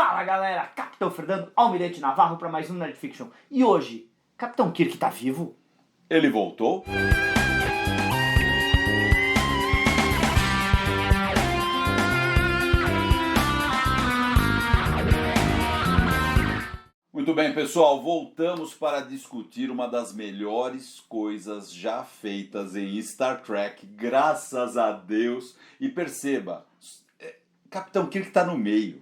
Fala galera, Capitão Fernando Almirante Navarro para mais um Nerd Fiction. E hoje, Capitão Kirk tá vivo? Ele voltou? Muito bem, pessoal, voltamos para discutir uma das melhores coisas já feitas em Star Trek, graças a Deus. E perceba, Capitão Kirk tá no meio.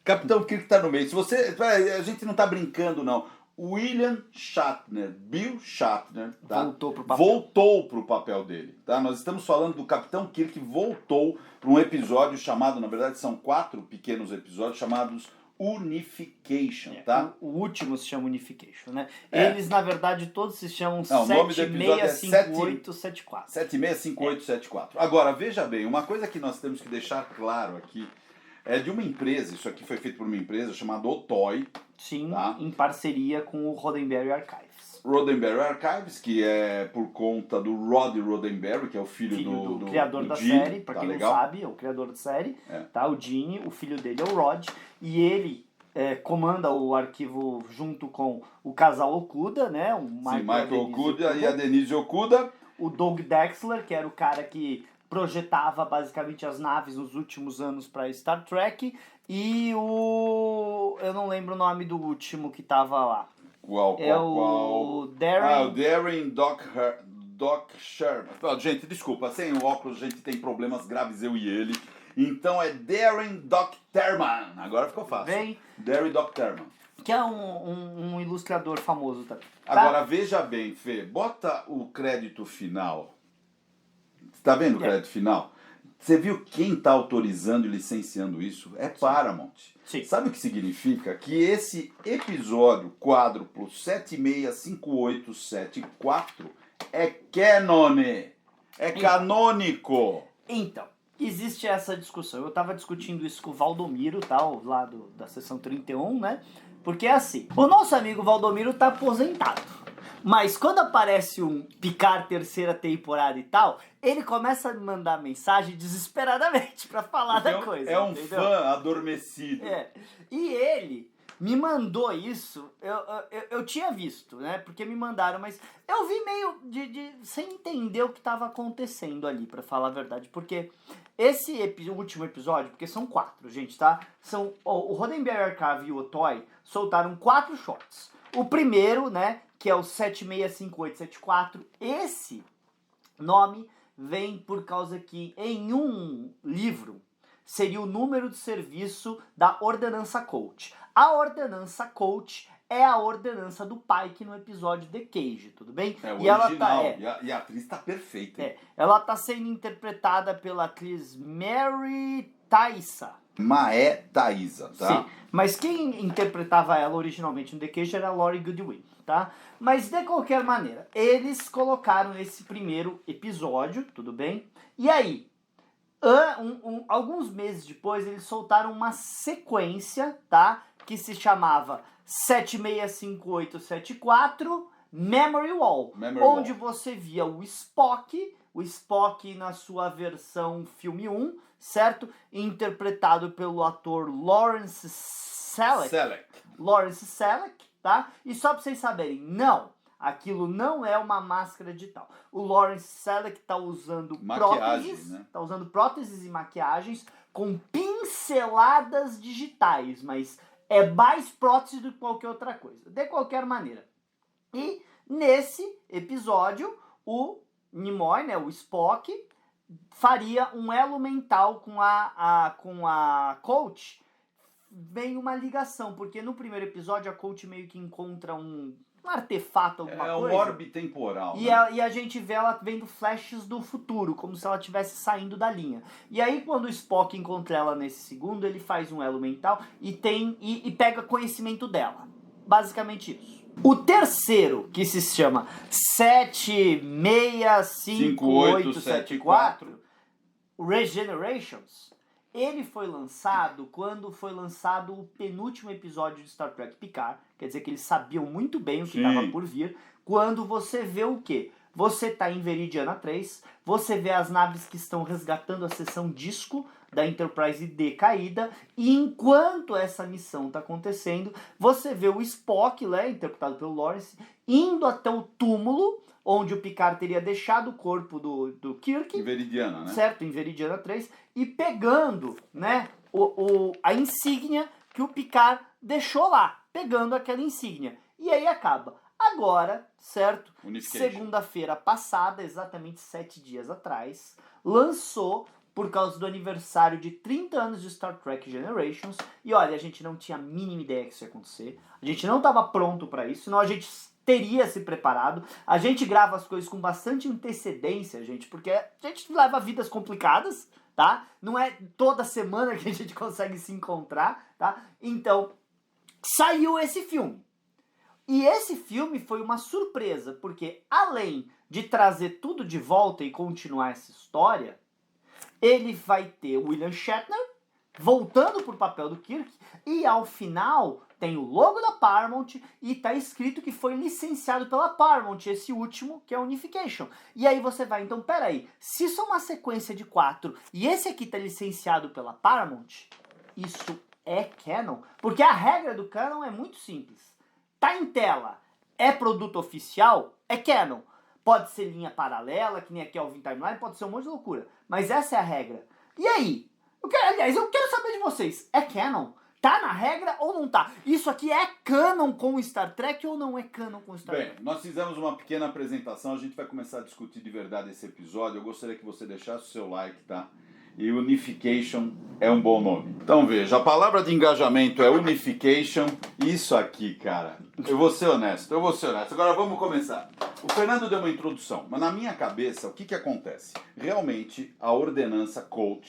Capitão Kirk tá no meio. Se você, a gente não tá brincando, não. William Shatner, Bill Shatner, tá? Voltou pro papel dele, tá? Nós estamos falando do Capitão Kirk voltou para um episódio chamado, na verdade são 4 pequenos episódios chamados Unification, tá? O último se chama Unification, né? Eles, na verdade, todos se chamam 765874. 765874. Agora, veja bem, uma coisa que nós temos que deixar claro aqui é de uma empresa, isso aqui foi feito por uma empresa chamada Otoy. Sim, tá? Em parceria com o Roddenberry Archives. Roddenberry Archives, que é por conta do Rod Roddenberry, que é o filho do criador da Gene, série, pra tá quem legal? não sabe, é o criador da série, tá? O Gene, o filho dele é o Rod, e ele comanda o arquivo junto com o casal Okuda, né? O Michael Okuda e a Denise Okuda. O Doug Drexler, que era o cara que projetava basicamente as naves nos últimos anos para Star Trek, e eu não lembro o nome do último que tava lá. Qual? O Darren... o Darren Doc Sherman. Gente, desculpa, sem o óculos a gente tem problemas graves, eu e ele. Então é Darren Doc Terman. Agora ficou fácil. Darren Doc Terman. Que é um ilustrador famoso também. Tá? Agora veja bem, Fê, bota o crédito final. Tá vendo o crédito final? Você viu quem está autorizando e licenciando isso? É Paramount. Sim. Sabe o que significa? Que esse episódio quádruplo 765874 é canone. É canônico. Então, existe essa discussão. Eu estava discutindo isso com o Valdomiro, tal, lá da sessão 31, né? Porque é assim, o nosso amigo Valdomiro tá aposentado. Mas quando aparece um Picard terceira temporada e tal, ele começa a me mandar mensagem desesperadamente pra falar da coisa. É um entendeu? fã adormecido. E ele me mandou isso, eu tinha visto, né? Porque me mandaram, mas eu vi meio sem entender o que estava acontecendo ali, pra falar a verdade. Porque esse último episódio, porque são 4, gente, tá? O Roddenberry Archive e o Otoy soltaram 4 shorts. O primeiro, né, que é o 765874, esse nome vem por causa que em um livro seria o número de serviço da Ordenança Colt. A Ordenança Colt é a ordenança do Pike no episódio The Cage, tudo bem? É o e original, ela e a atriz está perfeita. Ela está sendo interpretada pela atriz Mary Taissa. Maé Thaisa, tá? Sim, mas quem interpretava ela originalmente no The Cage era a Laurie Goodwin, tá? Mas de qualquer maneira, eles colocaram esse primeiro episódio, tudo bem? E aí, alguns meses depois, eles soltaram uma sequência, tá? Que se chamava 765874 Memory Wall, onde você via o Spock na sua versão filme 1, certo? Interpretado pelo ator Lawrence Selleck. Lawrence Selleck, tá? E só pra vocês saberem, não, aquilo não é uma máscara digital. O Lawrence Selleck tá usando próteses, né? Tá usando próteses e maquiagens com pinceladas digitais, mas é mais prótese do que qualquer outra coisa. De qualquer maneira. E nesse episódio, o Nimoy, né, o Spock, faria um elo mental com a Colt. Vem uma ligação, porque no primeiro episódio a Colt meio que encontra um artefato, alguma coisa. É um orbe temporal. E a gente vê ela vendo flashes do futuro, como se ela estivesse saindo da linha. E aí quando o Spock encontra ela nesse segundo, ele faz um elo mental e pega conhecimento dela. Basicamente isso. O terceiro, que se chama 765874, Regenerations, ele foi lançado quando foi lançado o penúltimo episódio de Star Trek Picard. Quer dizer que eles sabiam muito bem o que estava por vir. Quando você vê o quê? Você tá em Veridiana 3, você vê as naves que estão resgatando a seção disco da Enterprise D caída, e enquanto essa missão está acontecendo, você vê o Spock, né, interpretado pelo Lawrence, indo até o túmulo onde o Picard teria deixado o corpo do Kirk. Em Veridiana, né? Certo, em Veridiana 3, e pegando, né, a insígnia que o Picard deixou lá, pegando aquela insígnia. E aí acaba. Agora, certo, segunda-feira passada, exatamente 7 dias atrás, lançou, por causa do aniversário de 30 anos de Star Trek Generations, e olha, a gente não tinha a mínima ideia que isso ia acontecer, a gente não estava pronto para isso, senão a gente teria se preparado. A gente grava as coisas com bastante antecedência, gente, porque a gente leva vidas complicadas, tá? Não é toda semana que a gente consegue se encontrar, tá? Então, saiu esse filme. E esse filme foi uma surpresa, porque além de trazer tudo de volta e continuar essa história, ele vai ter o William Shatner voltando pro papel do Kirk, e ao final tem o logo da Paramount e tá escrito que foi licenciado pela Paramount, esse último, que é Unification. E aí você vai, então peraí, se isso é uma sequência de 4 e esse aqui tá licenciado pela Paramount, isso é canon? Porque a regra do canon é muito simples. Tá em tela, é produto oficial, é canon. Pode ser linha paralela, que nem a Kelvin Timeline, pode ser um monte de loucura. Mas essa é a regra. E aí? Eu quero saber de vocês. É canon? Tá na regra ou não tá? Isso aqui é canon com Star Trek ou não é canon com Star Trek? Bem, nós fizemos uma pequena apresentação, a gente vai começar a discutir de verdade esse episódio. Eu gostaria que você deixasse o seu like, tá? E Unification é um bom nome. Então veja, a palavra de engajamento é Unification. Isso aqui, cara, eu vou ser honesto. Agora vamos começar. O Fernando deu uma introdução, mas na minha cabeça, o que acontece? Realmente, a ordenança Colt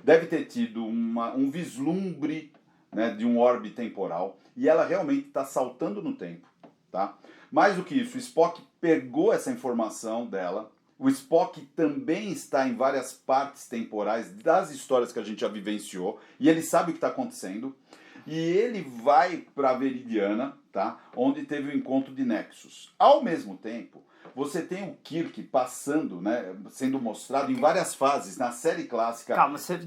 deve ter tido um vislumbre, né, de um orbe temporal, e ela realmente está saltando no tempo, tá? Mais do que isso, o Spock pegou essa informação dela. O Spock também está em várias partes temporais das histórias que a gente já vivenciou, e ele sabe o que está acontecendo, e ele vai para Veridiana, tá? Onde teve o encontro de Nexus. Ao mesmo tempo, você tem o Kirk passando, né, sendo mostrado em várias fases na série clássica. Calma, você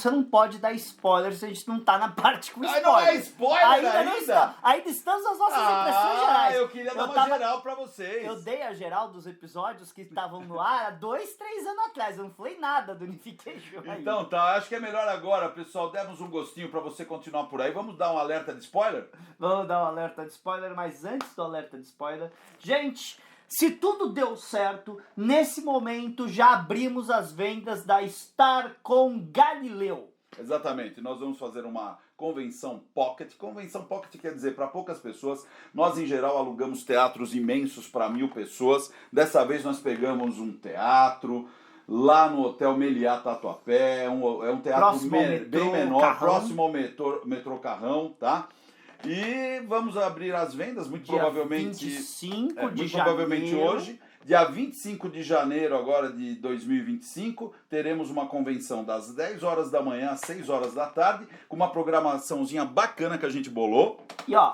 não pode dar spoiler se a gente não tá na parte com spoiler. Não é spoiler ainda? Não está. Ainda estamos nas nossas impressões gerais. Eu queria dar uma geral pra vocês. Eu dei a geral dos episódios que estavam no ar há 2, 3 anos atrás. Eu não falei nada do Unification ainda. Então tá, acho que é melhor agora, pessoal, demos um gostinho pra você continuar por aí. Vamos dar um alerta de spoiler? Vamos dar um alerta de spoiler, mas antes do alerta de spoiler, gente, se tudo deu certo, nesse momento já abrimos as vendas da Star com Galileu. Exatamente, nós vamos fazer uma convenção pocket. Convenção pocket quer dizer para poucas pessoas. Nós, em geral, alugamos teatros imensos para 1000 pessoas. Dessa vez nós pegamos um teatro lá no Hotel Meliá Tatuapé. É um teatro bem menor, Carrão. próximo ao metrô Carrão, tá? E vamos abrir as vendas, muito Dia provavelmente 25 de muito janeiro. provavelmente hoje. Dia 25 de janeiro agora de 2025, teremos uma convenção das 10 horas da manhã às 6 horas da tarde, com uma programaçãozinha bacana que a gente bolou. E ó,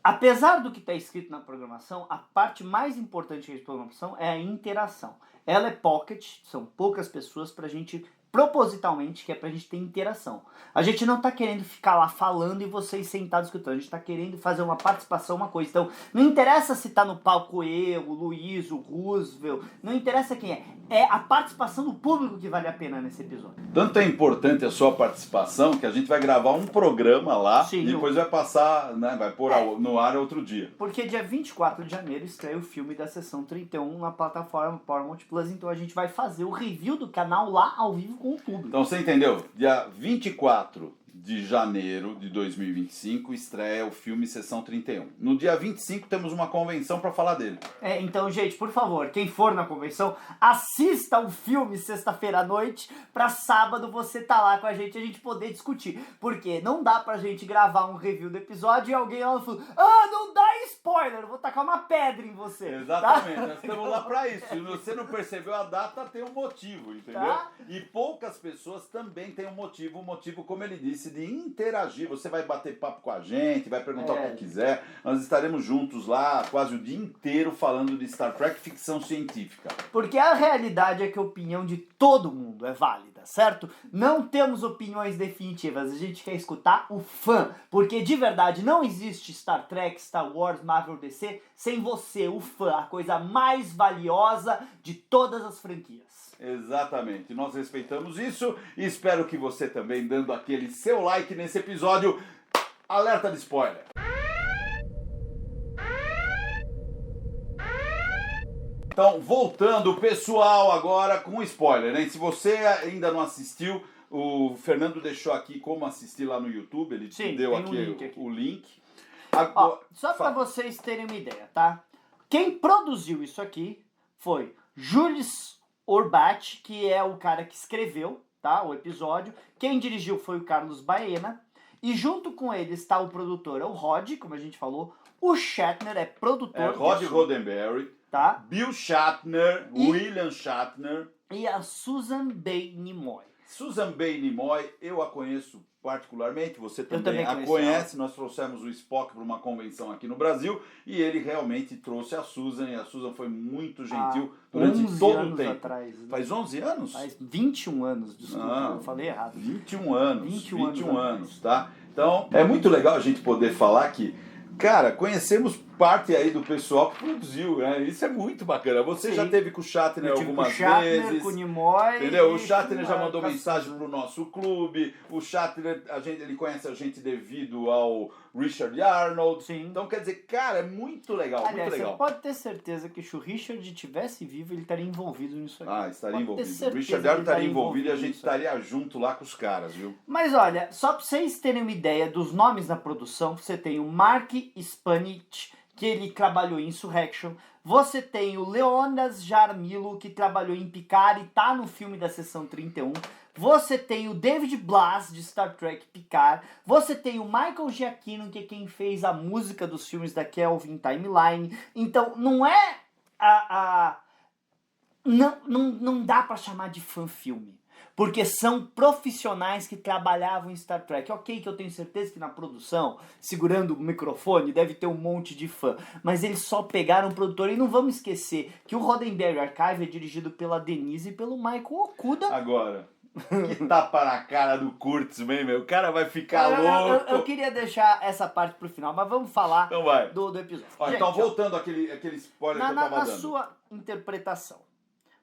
apesar do que está escrito na programação, a parte mais importante da programação é a interação. Ela é pocket, são poucas pessoas pra gente, propositalmente, que é pra gente ter interação. A gente não tá querendo ficar lá falando e vocês sentados escutando, a gente tá querendo fazer uma participação, uma coisa. Então, não interessa se tá no palco eu, o Luiz, o Roosevelt, não interessa quem é a participação do público que vale a pena nesse episódio. Tanto é importante a sua participação que a gente vai gravar um programa lá. Sim, e depois vai passar, né, vai pôr no ar outro dia. Porque dia 24 de janeiro estreia o filme da Sessão 31 na plataforma Paramount Plus, então a gente vai fazer o review do canal lá ao vivo com o público. Então você entendeu? Dia 24 de janeiro de 2025 estreia o filme Sessão 31. No dia 25 temos uma convenção para falar dele. Então, gente, por favor, quem for na convenção, assista o filme sexta-feira à noite, pra sábado você tá lá com a gente poder discutir. Porque não dá pra gente gravar um review do episódio e alguém lá falando, não dá spoiler, eu vou tacar uma pedra em você. Exatamente, tá? nós estamos lá pra isso. Se você não percebeu a data, tem um motivo, entendeu? Tá. E poucas pessoas também têm um motivo, como ele disse, de interagir. Você vai bater papo com a gente, vai perguntar o que quiser. Nós estaremos juntos lá quase o dia inteiro falando de Star Trek ficção científica. Porque a realidade é que a opinião de todo mundo é válida, certo? Não temos opiniões definitivas, a gente quer escutar o fã, porque de verdade não existe Star Trek, Star Wars, Marvel, DC sem você, o fã, a coisa mais valiosa de todas as franquias. Exatamente, nós respeitamos isso e espero que você também, dando aquele seu like nesse episódio. Alerta de spoiler. Então, voltando, pessoal, agora com spoiler, né? Se você ainda não assistiu, o Fernando deixou aqui como assistir lá no YouTube, ele te deu aqui o link. Agora, ó, só para vocês terem uma ideia, tá? Quem produziu isso aqui foi Jules Urbach, que é o cara que escreveu, tá, o episódio. Quem dirigiu foi o Carlos Baena. E junto com ele está o produtor, o Rod, como a gente falou. O Shatner é produtor. É Rod Roddenberry. Tá? Bill Shatner, William Shatner. E a Susan Bay Nimoy. Susan Bay Nimoy, eu a conheço particularmente, você também a conhece. Nós trouxemos o Spock para uma convenção aqui no Brasil e ele realmente trouxe a Susan, e a Susan foi muito gentil durante todo o tempo. Atrás, né? Faz 11 anos? Faz 21 anos, desculpa, eu falei errado. 21 anos, 21 anos, tá? Então, é muito legal a gente poder falar que, cara, conhecemos parte aí do pessoal que produziu, né? Isso é muito bacana. Você já teve com o Shatner algumas vezes. Com o Nimoy. Entendeu? O Shatner já mandou mensagem pro nosso clube. O Shatner, ele conhece a gente devido ao Richard Arnold. Sim. Então, quer dizer, cara, é muito legal, aliás, muito legal. Você pode ter certeza que se o Richard estivesse vivo, ele estaria envolvido nisso aqui. Ah, estaria envolvido. O Richard Arnold estaria envolvido e a gente estaria junto lá com os caras, viu? Mas olha, só pra vocês terem uma ideia dos nomes na produção, você tem o Mark Spanich, que ele trabalhou em Insurrection. Você tem o Leonas Jarmilo, que trabalhou em Picard e tá no filme da Seção 31. Você tem o David Blas, de Star Trek Picard. Você tem o Michael Giacchino, que é quem fez a música dos filmes da Kelvin Timeline. Então, não é não dá pra chamar de fã-filme. Porque são profissionais que trabalhavam em Star Trek. Ok, que eu tenho certeza que na produção, segurando o microfone, deve ter um monte de fã. Mas eles só pegaram o produtor. E não vamos esquecer que o Roddenberry Archive é dirigido pela Denise e pelo Michael Okuda. Agora, que tapa na cara do Kurtzman, meu. O cara vai ficar louco. Eu queria deixar essa parte pro final, mas vamos falar então vai. do episódio. Ó, gente, então, voltando àquele spoiler que eu tava dando. Na sua interpretação.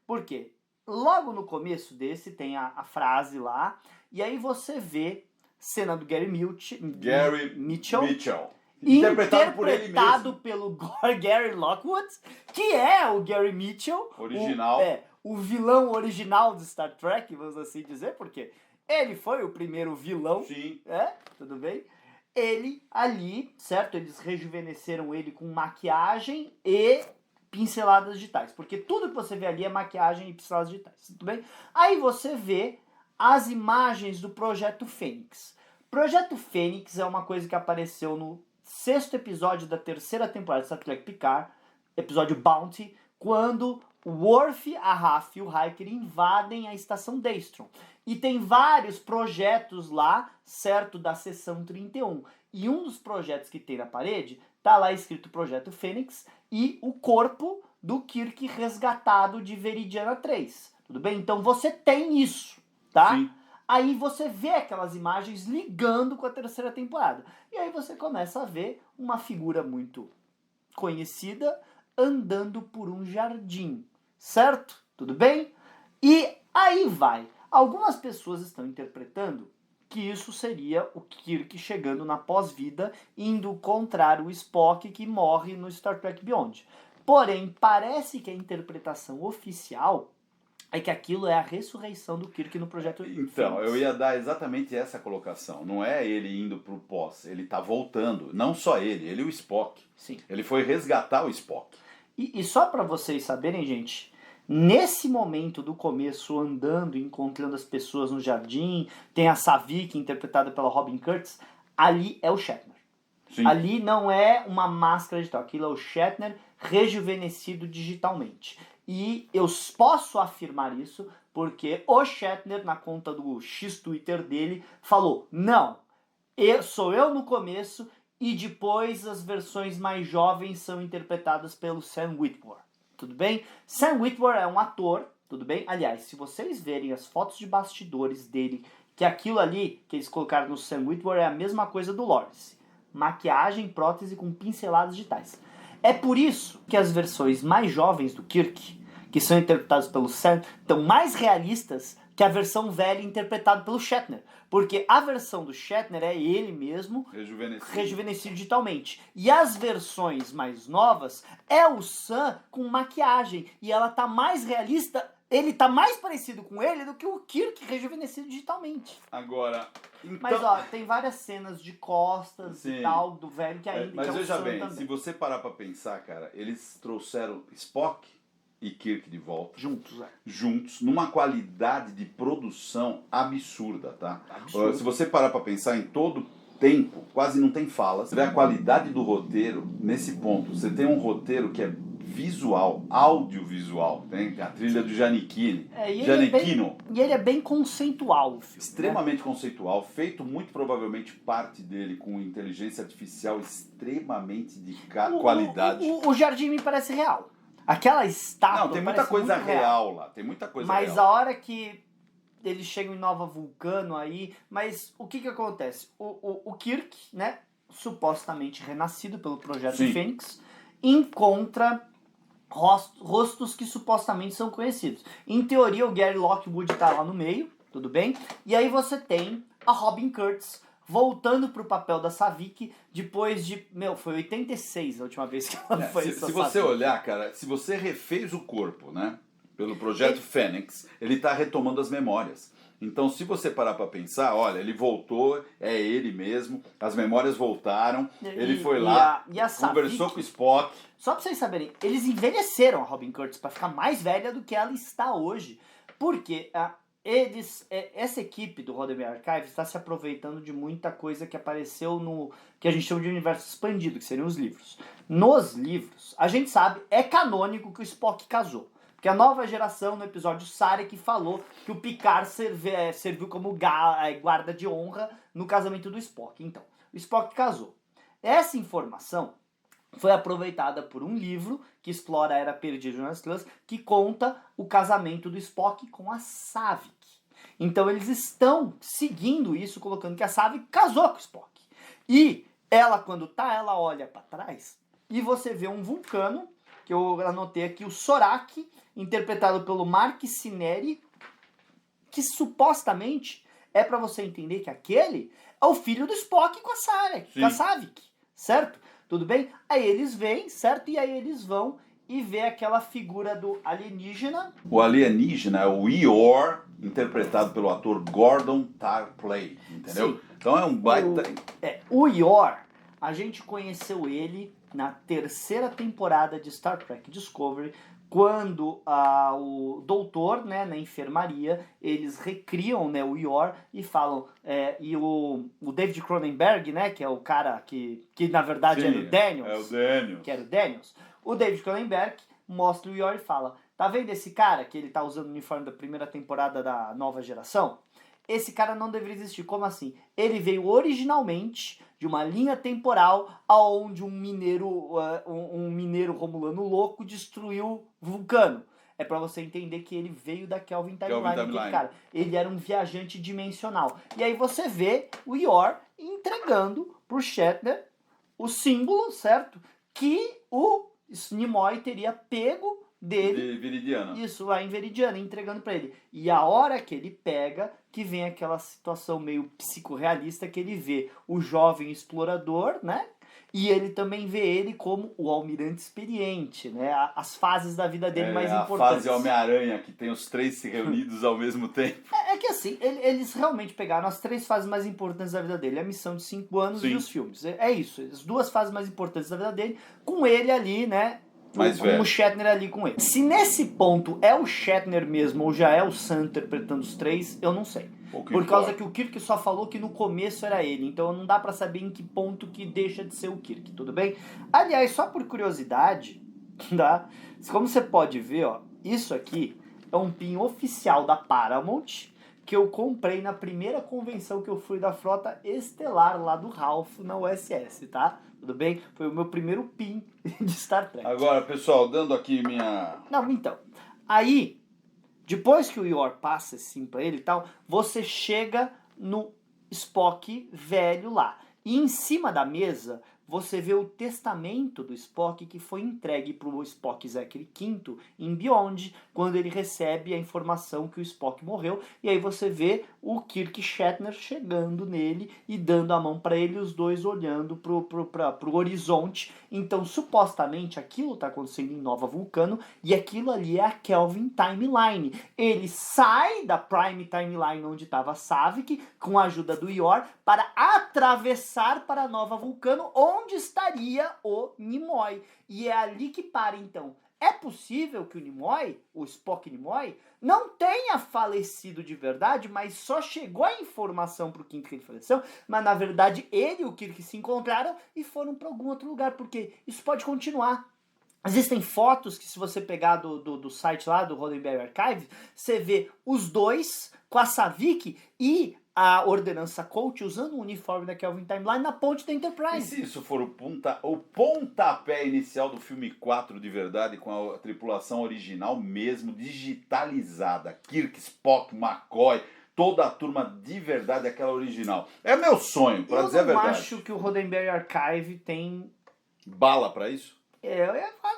Por quê? Logo no começo desse tem a frase lá, e aí você vê cena do Gary Mitchell. Interpretado por ele mesmo. Pelo Gary Lockwood, que é o Gary Mitchell. Original. O vilão original de Star Trek, vamos assim dizer, porque ele foi o primeiro vilão. Sim. Tudo bem? Ele ali, certo? Eles rejuvenesceram ele com maquiagem e pinceladas digitais, porque tudo que você vê ali é maquiagem e pinceladas digitais, tudo bem? Aí você vê as imagens do Projeto Fênix. Projeto Fênix é uma coisa que apareceu no 6º episódio da 3ª temporada de Star Trek Picard, episódio Bounty, quando o Worf, a Raf e o Riker invadem a estação Daystrom. E tem vários projetos lá, certo, da seção 31. E um dos projetos que tem na parede, tá lá escrito Projeto Fênix e o corpo do Kirk resgatado de Veridiana 3. Tudo bem? Então você tem isso, tá? Sim. Aí você vê aquelas imagens ligando com a 3ª temporada. E aí você começa a ver uma figura muito conhecida andando por um jardim. Certo? Tudo bem? E aí vai. Algumas pessoas estão interpretando que isso seria o Kirk chegando na pós-vida, indo encontrar o Spock que morre no Star Trek Beyond. Porém, parece que a interpretação oficial é que aquilo é a ressurreição do Kirk no Projeto Então, Fênix. eu ia dar exatamente essa colocação. Não é ele indo pro pós, ele tá voltando. Não só ele e o Spock. Sim. Ele foi resgatar o Spock. E só para vocês saberem, gente, nesse momento do começo, andando, encontrando as pessoas no jardim, tem a Savick, interpretada pela Robin Curtis, ali é o Shatner. Sim. Ali não é uma máscara digital, aquilo é o Shatner rejuvenescido digitalmente. E eu posso afirmar isso porque o Shatner, na conta do X-Twitter dele, falou, não, sou eu no começo e depois as versões mais jovens são interpretadas pelo Sam Witwer. Tudo bem? Sam Witwer é um ator, tudo bem? Aliás, se vocês verem as fotos de bastidores dele, que aquilo ali que eles colocaram no Sam Witwer é a mesma coisa do Lawrence. Maquiagem, prótese com pinceladas digitais. É por isso que as versões mais jovens do Kirk, que são interpretadas pelo Sam, estão mais realistas que a versão velha interpretada pelo Shatner. Porque a versão do Shatner é ele mesmo rejuvenescido digitalmente. E as versões mais novas é o Sam com maquiagem. E ela tá mais realista, ele tá mais parecido com ele do que o Kirk rejuvenescido digitalmente. Agora... Então... Mas ó, tem várias cenas de costas e tal, do velho que ainda... Mas que é veja Sam bem, também. se você parar pra pensar, cara, eles trouxeram Spock e Kirk de volta. Juntos, numa qualidade de produção absurda, tá? Absurdo. Se você parar pra pensar em todo tempo, quase não tem falas. Você vê a qualidade do roteiro nesse ponto. Você tem um roteiro que é visual, audiovisual, tem a trilha do Giannichino. E ele é bem conceitual, o filme, extremamente conceitual, feito muito provavelmente parte dele com inteligência artificial extremamente de qualidade. O jardim me parece real. Aquela estátua. Não, tem muita coisa real lá. Tem muita coisa real. Mas a hora que eles chegam em Nova Vulcano aí. Mas o que acontece? O Kirk, né? Supostamente renascido pelo Projeto Fênix, encontra rostos que supostamente são conhecidos. Em teoria, o Gary Lockwood tá lá no meio, tudo bem? E aí você tem a Robin Curtis voltando pro papel da Saavik depois de... foi 86 a última vez que ela foi Se você olhar, cara, se você refez o corpo, né, pelo Projeto Fênix, ele tá retomando as memórias. Então, se você parar pra pensar, olha, ele voltou, é ele mesmo, as memórias voltaram, ele foi lá, conversou com o Spock. Só pra vocês saberem, eles envelheceram a Robin Curtis pra ficar mais velha do que ela está hoje. Porque... essa equipe do Roddenberry Archive está se aproveitando de muita coisa que apareceu no que a gente chama de universo expandido, que seriam os livros. Nos livros, a gente sabe, é canônico que o Spock casou. Porque a nova geração, no episódio Sarek, falou que o Picard serviu como guarda de honra no casamento do Spock. Então, o Spock casou. Essa informação foi aproveitada por um livro que explora a Era Perdida nas Estrelas, que conta o casamento do Spock com a Saavik. Então eles estão seguindo isso, colocando que a Saavik casou com o Spock. E ela, quando ela olha para trás e você vê um vulcano, que eu anotei aqui, o Sorak, interpretado pelo Mark Sineri, que supostamente é para você entender que aquele é o filho do Spock com a Saavik, certo? Tudo bem? Aí eles vêm, certo? E aí eles vão e vê aquela figura do alienígena. O alienígena é o Eeyore, interpretado pelo ator Gordon Tarpley, entendeu? Sim. Então é um baita... O Eeyore, a gente conheceu ele na 3ª temporada de Star Trek Discovery, quando o doutor, né, na enfermaria, eles recriam, né, o Eeyore e falam, e o David Cronenberg, né, que é o cara que na verdade era o Daniels. É o Daniels. Que era o Daniels. O David Cronenberg mostra o Eeyore e fala, tá vendo esse cara que ele tá usando o uniforme da 1ª temporada da nova geração? Esse cara não deveria existir. Como assim? Ele veio originalmente de uma linha temporal onde um mineiro romulano louco destruiu Vulcano. É pra você entender que ele veio da Kelvin Timeline. Cara, ele era um viajante dimensional. E aí você vê o Eeyore entregando pro Shatner o símbolo, certo? Que o Nimoy teria pego dele. De Veridiana. Isso, lá em Veridiana, entregando pra ele. E a hora que ele pega, que vem aquela situação meio psicorrealista, que ele vê o jovem explorador, né? E ele também vê ele como o almirante experiente, né? As fases da vida dele mais importantes. A fase Homem-Aranha, que tem os 3 se reunidos ao mesmo tempo. É que assim, eles realmente pegaram as 3 fases mais importantes da vida dele. A missão de 5 anos e os filmes. É isso, as 2 fases mais importantes da vida dele, com ele ali, né? Com o Shatner ali com ele. Se nesse ponto é o Shatner mesmo ou já é o Sam interpretando os 3, eu não sei. Por causa que o Kirk só falou que no começo era ele. Então não dá pra saber em que ponto que deixa de ser o Kirk, tudo bem? Aliás, só por curiosidade, tá? Como você pode ver, ó, isso aqui é um pin oficial da Paramount que eu comprei na primeira convenção que eu fui da Frota Estelar lá do Ralph na USS, tá? Tudo bem? Foi o meu primeiro pin de Star Trek. Agora, pessoal, dando aqui minha... Não, então. Aí, depois que o Yor passa assim pra ele e tal, você chega no Spock velho lá. E em cima da mesa, você vê o testamento do Spock que foi entregue para o Spock Zachary V em Beyond, quando ele recebe a informação que o Spock morreu. E aí você vê o Kirk Shatner chegando nele e dando a mão para ele, os dois olhando pro horizonte. Então, supostamente, aquilo está acontecendo em Nova Vulcano e aquilo ali é a Kelvin Timeline. Ele sai da Prime Timeline onde estava Saavik, com a ajuda do Yor, para atravessar para Nova Vulcano, onde estaria o Nimoy. E é ali que para, então. É possível que o Nimoy, o Spock Nimoy, não tenha falecido de verdade, mas só chegou a informação para o Kirk que ele faleceu, mas na verdade ele e o Kirk se encontraram e foram para algum outro lugar, porque isso pode continuar. Existem fotos que, se você pegar do site lá, do Roddenberry Archive, você vê os dois com a Saavik e a Ordenança Colt usando o uniforme da Kelvin Timeline na ponte da Enterprise. E se isso for o pontapé inicial do filme 4 de verdade, com a tripulação original mesmo, digitalizada, Kirk, Spock, McCoy, toda a turma de verdade, aquela original. É meu sonho, pra dizer a verdade. Eu não acho que o Roddenberry Archive tem bala pra isso?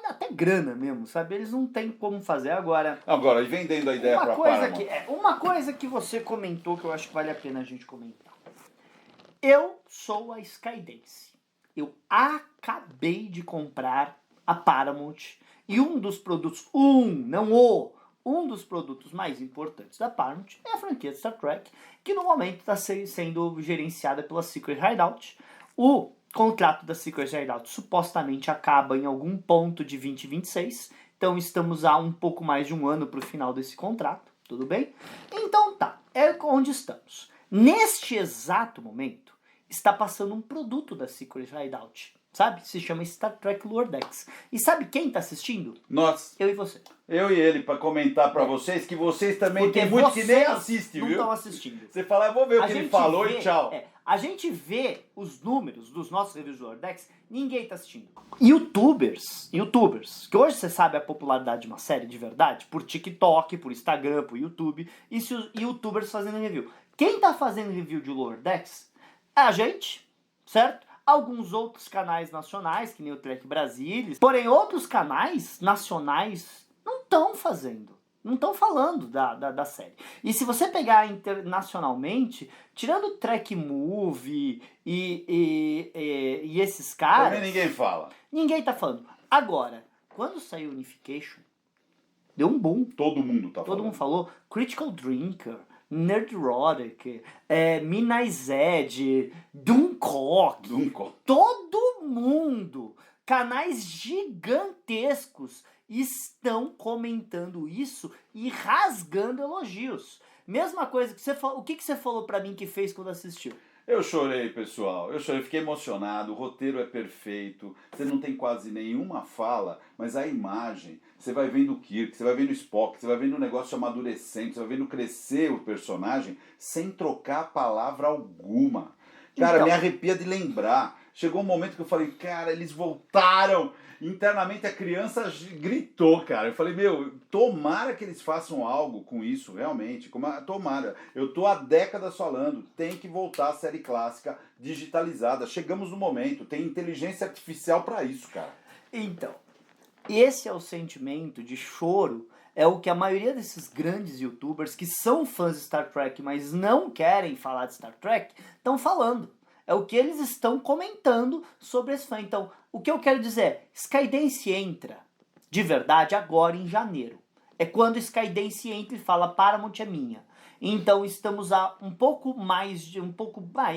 Até grana mesmo, sabe? Eles não têm como fazer agora. Agora, e vendendo a ideia pra Paramount. Uma coisa que você comentou que eu acho que vale a pena a gente comentar. Eu sou a Skydance. Eu acabei de comprar a Paramount e um dos produtos, um dos produtos mais importantes da Paramount é a franquia de Star Trek, que no momento está sendo gerenciada pela Secret Hideout. O contrato da Secret Hideout supostamente acaba em algum ponto de 2026, então estamos a um pouco mais de um ano para o final desse contrato, tudo bem? Então tá, é onde estamos. Neste exato momento, está passando um produto da Secret Hideout, sabe? Se chama Star Trek Lower Decks. E sabe quem está assistindo? Nós. Eu e você. Eu e ele, para comentar para vocês, que vocês também tem muito que nem assistem, viu? Não estão assistindo. Você fala, eu vou ver o que ele falou e tchau. A gente vê os números dos nossos reviews do Lower Decks, ninguém tá assistindo. YouTubers, que hoje você sabe a popularidade de uma série de verdade, por TikTok, por Instagram, por YouTube, e se os YouTubers fazendo review. Quem tá fazendo review de Lower Decks é a gente, certo? Alguns outros canais nacionais, que nem o Trek Brasilis, porém outros canais nacionais não estão fazendo. Não estão falando da série. E se você pegar internacionalmente, tirando Trek Movie e esses caras... Também ninguém fala. Ninguém tá falando. Agora, quando saiu Unification, deu um boom. Todo mundo tá falando. Todo mundo falou. Critical Drinker, Nerdrotic, Minais Ed, Duncock. Todo mundo. Canais gigantescos estão comentando isso e rasgando elogios. Mesma coisa que você falou. O que você falou pra mim que fez quando assistiu? Eu chorei, pessoal. Eu chorei, fiquei emocionado. O roteiro é perfeito. Você não tem quase nenhuma fala, mas a imagem, você vai vendo o Kirk, você vai vendo o Spock, você vai vendo o negócio amadurecendo, você vai vendo crescer o personagem sem trocar palavra alguma. Cara, me arrepia de lembrar. Chegou um momento que eu falei, cara, eles voltaram. Internamente a criança gritou, cara. Eu falei, tomara que eles façam algo com isso, realmente. Tomara. Eu tô há décadas falando, tem que voltar a série clássica digitalizada. Chegamos no momento, tem inteligência artificial pra isso, cara. Então, esse é o sentimento de choro, é o que a maioria desses grandes youtubers que são fãs de Star Trek, mas não querem falar de Star Trek, estão falando. É o que eles estão comentando sobre esse fã. Então, o que eu quero dizer é, Skydance entra de verdade agora em janeiro. É quando Skydance entra e fala, Paramount é minha. Então, estamos a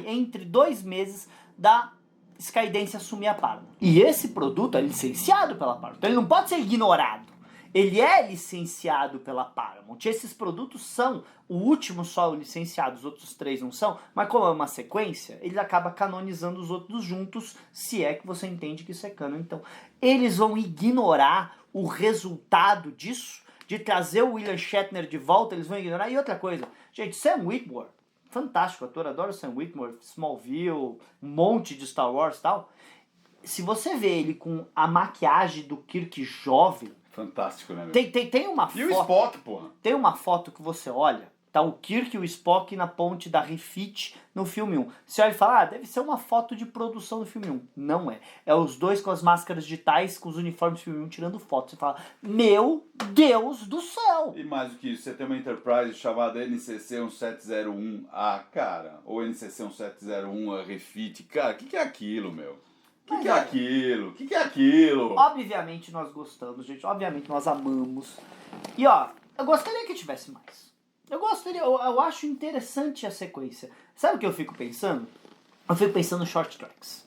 entre 2 meses da Skydance assumir a Paramount. E esse produto é licenciado pela Paramount. Então, ele não pode ser ignorado. Ele é licenciado pela Paramount. Esses produtos são, o último só é licenciado, os outros 3 não são, mas como é uma sequência, ele acaba canonizando os outros juntos, se é que você entende que isso é canon. Então, eles vão ignorar o resultado disso, de trazer o William Shatner de volta, eles vão ignorar. E outra coisa, gente, Sam Witwer, fantástico ator, adoro Sam Witwer, Smallville, um monte de Star Wars e tal. Se você vê ele com a maquiagem do Kirk jovem, Fantástico, né, meu? Tem uma foto... E o Spock, porra? Tem uma foto que você olha, tá o Kirk e o Spock na ponte da Refit no filme 1. Você olha e fala, deve ser uma foto de produção do filme 1. Não é. É os dois com as máscaras digitais, com os uniformes do filme 1 tirando foto. Você fala, meu Deus do céu! E mais do que isso, você tem uma Enterprise chamada NCC 1701A, cara. Ou NCC 1701A Refit. Cara, o que é aquilo, meu? O que é aquilo? O que é aquilo? Obviamente nós gostamos, gente. Obviamente nós amamos. E ó, eu gostaria que tivesse mais. Eu acho interessante a sequência. Sabe o que eu fico pensando? Eu fico pensando no short tracks.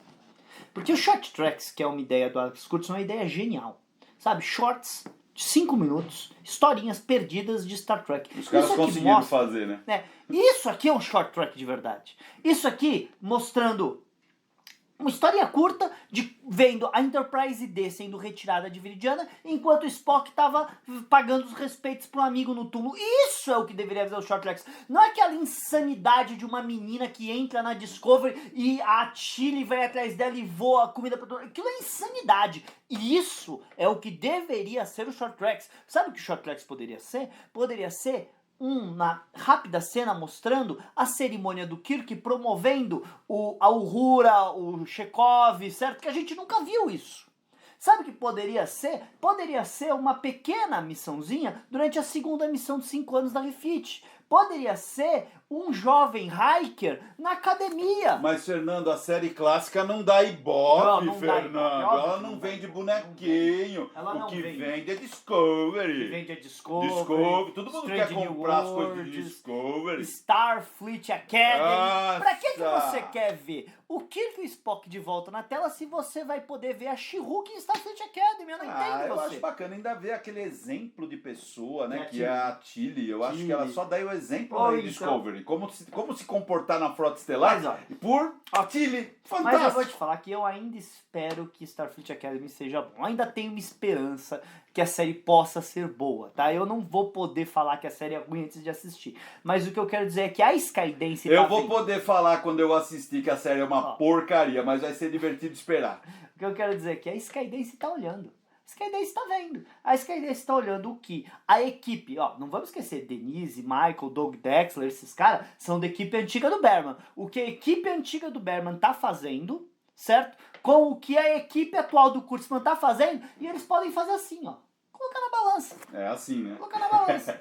Porque o short tracks, que é uma ideia do Alex Kurtzman, é uma ideia genial. Sabe, shorts de 5 minutos, historinhas perdidas de Star Trek. Os caras conseguiram fazer, né? Isso aqui é um short track de verdade. Isso aqui mostrando uma história curta de vendo a Enterprise D sendo retirada de Viridiana, enquanto o Spock estava pagando os respeitos para um amigo no túmulo. Isso é o que deveria ser o Short Tracks. Não é aquela insanidade de uma menina que entra na Discovery e a Tilly vai atrás dela e voa a comida para todo mundo. Aquilo é insanidade. E isso é o que deveria ser o Short Tracks. Sabe o que o Short Tracks poderia ser? Poderia ser uma rápida cena mostrando a cerimônia do Kirk promovendo a Uhura, o Chekhov, certo? Que a gente nunca viu isso. Sabe o que poderia ser? Poderia ser uma pequena missãozinha durante a segunda missão de 5 anos da Refit. Poderia ser um jovem hiker na academia. Mas, Fernando, a série clássica não dá ibope, não Fernando. dá ibope, ela não vende bonequinho. Ela o que vende. vende é Discovery. O que vende é Discovery. Todo mundo Strange quer comprar New as coisas de Worlds, Starfleet Starfleet Academy. Nossa. Pra que você quer ver o Kirk e o Spock de volta na tela se você vai poder ver a She-Hulk em Starfleet Academy? Eu não entendo eu você. acho bacana ainda ver aquele exemplo de pessoa, né? É a Que é a Tilly. Eu acho Tilly. que ela só dá o exemplo Ou na então- Discovery. Como se comportar na Frota Estelar Mas, olha, por a Tilly. Mas eu vou Fantástico. te falar que eu ainda espero que Starfleet Academy seja bom. Eu ainda tenho uma esperança que a série possa ser boa, tá? Eu não vou poder falar que a série é ruim antes de assistir. Mas o que eu quero dizer é que a Skydance Eu tá vou bem. poder falar quando eu assistir que a série é uma porcaria, mas vai ser divertido esperar. O que eu quero dizer é que a Skydance tá olhando. A Skydance tá vendo. A Skydance tá olhando o que? A equipe, ó, não vamos esquecer, Denise, Michael, Doug Dexler, esses caras são da equipe antiga do Berman. O que a equipe antiga do Berman tá fazendo, certo? Com o que a equipe atual do Kurtzman tá fazendo, e eles podem fazer assim, ó. Colocar na balança. É assim, né? Colocar na balança.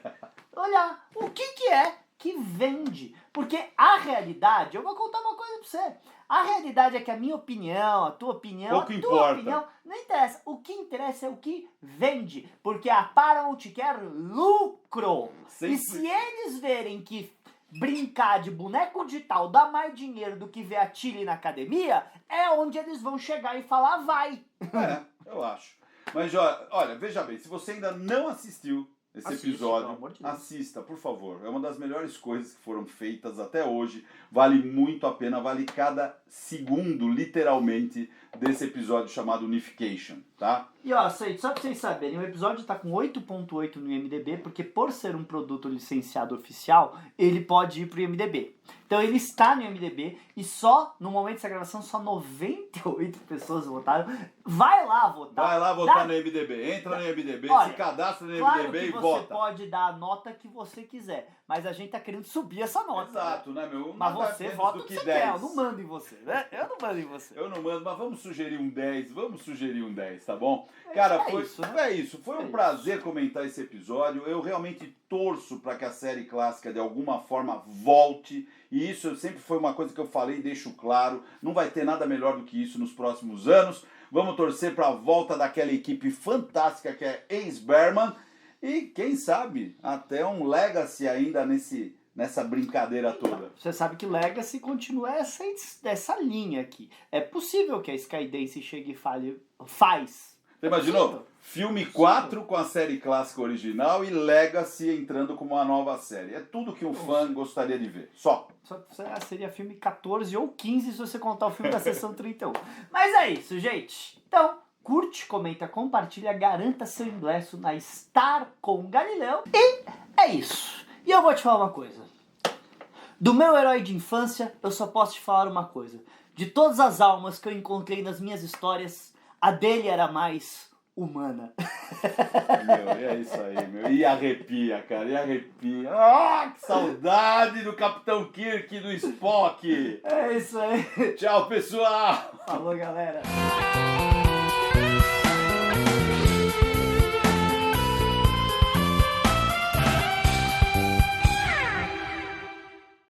Olhar o que é que vende. Porque a realidade, eu vou contar uma coisa pra você. A realidade é que a minha opinião, a tua opinião, Pouco a tua importa. opinião, não interessa. O que interessa é o que vende. Porque a Paramount quer lucro. Sempre. E se eles verem que brincar de boneco digital dá mais dinheiro do que ver a Tilly na academia, é onde eles vão chegar e falar, vai. Eu acho. Mas olha, veja bem, se você ainda não assistiu esse Assiste, episódio, pelo amor de Deus. assista, por favor. É uma das melhores coisas que foram feitas até hoje. Vale muito a pena, vale cada segundo, literalmente, desse episódio chamado Unification, tá? E ó, só pra vocês saberem, o episódio tá com 8.8 no IMDb, porque por ser um produto licenciado oficial, ele pode ir pro IMDb. Então ele está no IMDb e só, no momento dessa gravação, só 98 pessoas votaram. Vai lá votar. Vai lá votar no IMDb, entra no IMDb, Olha, se cadastra no Claro IMDb que e você vota. pode dar a nota que você quiser, mas a gente tá querendo subir essa nota. Exato, né, meu? Mas Nada você menos vota do o que que você 10. quer, eu não mando em você, né? Eu não mando em você. Eu não mando, mas vamos sugerir um 10, tá bom? Cara, foi isso, né? isso. Foi um isso. prazer comentar esse episódio. Eu realmente torço para que a série clássica de alguma forma volte. E isso sempre foi uma coisa que eu falei e deixo claro. Não vai ter nada melhor do que isso nos próximos anos. Vamos torcer para a volta daquela equipe fantástica que é Ace Berman. E quem sabe até um legacy ainda nessa brincadeira toda. Você sabe que Legacy continua essa linha aqui. É possível que a Skydance chegue e fale, faz. Você imaginou? Filme 4 com a série clássica original e Legacy entrando como uma nova série. É tudo que um fã gostaria de ver. Só. Seria filme 14 ou 15 se você contar o filme da sessão 31. Mas é isso, gente. Então, curte, comenta, compartilha, garanta seu ingresso na Star com Galileu. E é isso. E eu vou te falar uma coisa. Do meu herói de infância, eu só posso te falar uma coisa. De todas as almas que eu encontrei nas minhas histórias, a dele era mais humana. Meu, é isso aí, meu. E arrepia, cara, e arrepia. Ah, que saudade do Capitão Kirk e do Spock. É isso aí. Tchau, pessoal. Falou, galera.